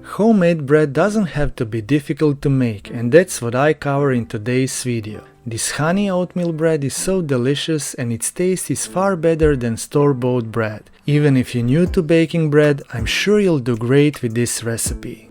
Homemade bread doesn't have to be difficult to make, and that's what I cover in today's video. This honey oatmeal bread is so delicious and its taste is far better than store-bought bread. Even if you're new to baking bread, I'm sure you'll do great with this recipe.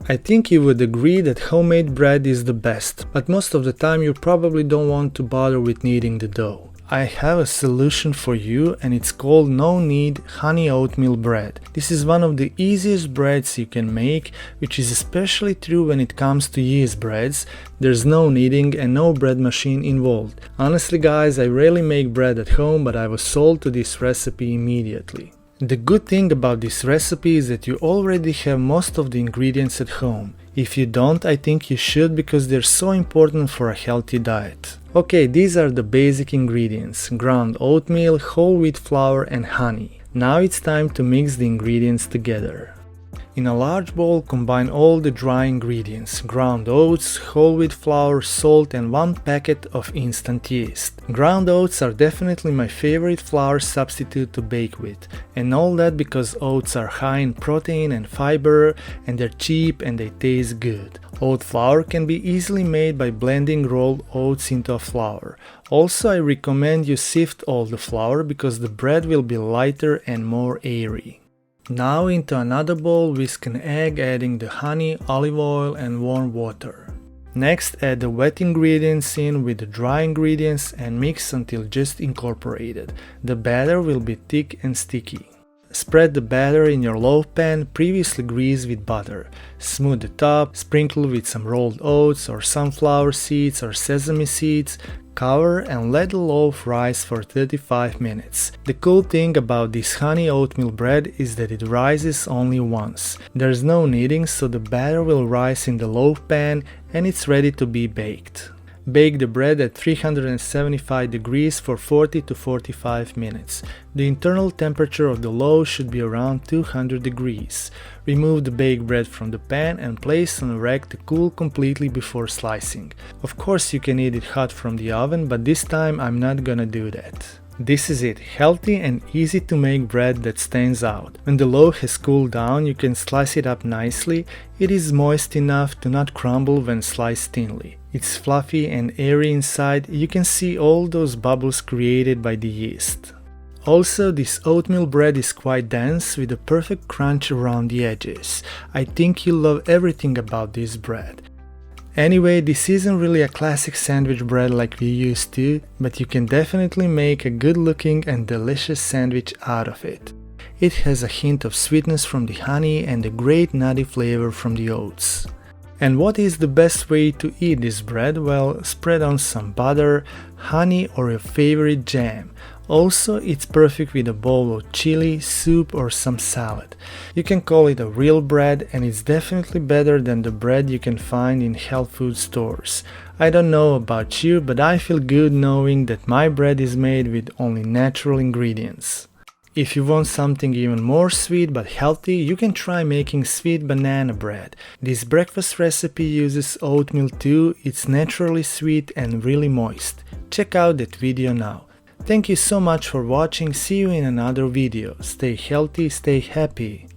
I think you would agree that homemade bread is the best, but most of the time you probably don't want to bother with kneading the dough. I have a solution for you, and it's called NoKnead honey oatmeal bread. This is one of the easiest breads you can make, which is especially true when it comes to yeast breads. There's no kneading and no bread machine involved. Honestly guys, I rarely make bread at home, but I was sold to this recipe immediately. The good thing about this recipe is that you already have most of the ingredients at home. If you don't, I think you should, because they're so important for a healthy diet. Okay, these are the basic ingredients: ground oatmeal, whole wheat flour and honey. Now it's time to mix the ingredients together. In a large bowl, combine all the dry ingredients: ground oats, whole wheat flour, salt and 1 packet of instant yeast. Ground oats are definitely my favorite flour substitute to bake with, and all that because oats are high in protein and fiber, and they're cheap and they taste good. Oat flour can be easily made by blending rolled oats into a flour. Also, I recommend you sift all the flour because the bread will be lighter and more airy. Now into another bowl, whisk an egg, adding the honey, olive oil and warm water. Next, add the wet ingredients in with the dry ingredients and mix until just incorporated. The batter will be thick and sticky. Spread the batter in your loaf pan, previously greased with butter. Smooth the top, sprinkle with some rolled oats or sunflower seeds or sesame seeds. Cover and let the loaf rise for 35 minutes. The cool thing about this honey oatmeal bread is that it rises only once. There's no kneading, so the batter will rise in the loaf pan and it's ready to be baked. Bake the bread at 375 degrees for 40 to 45 minutes. The internal temperature of the loaf should be around 200 degrees. Remove the baked bread from the pan and place on a rack to cool completely before slicing. Of course you can eat it hot from the oven, but this time I'm not gonna do that. This is it, healthy and easy to make bread that stands out. When the loaf has cooled down, you can slice it up nicely. It is moist enough to not crumble when sliced thinly. It's fluffy and airy inside. You can see all those bubbles created by the yeast. Also, this oatmeal bread is quite dense with a perfect crunch around the edges. I think you'll love everything about this bread. Anyway, this isn't really a classic sandwich bread like we used to, but you can definitely make a good looking and delicious sandwich out of it. It has a hint of sweetness from the honey and a great nutty flavor from the oats. And what is the best way to eat this bread? Well, spread on some butter, honey or your favorite jam. Also, it's perfect with a bowl of chili, soup or some salad. You can call it a real bread, and it's definitely better than the bread you can find in health food stores. I don't know about you, but I feel good knowing that my bread is made with only natural ingredients. If you want something even more sweet but healthy, you can try making sweet banana bread. This breakfast recipe uses oatmeal too. It's naturally sweet and really moist. Check out that video now. Thank you so much for watching. See you in another video. Stay healthy, stay happy.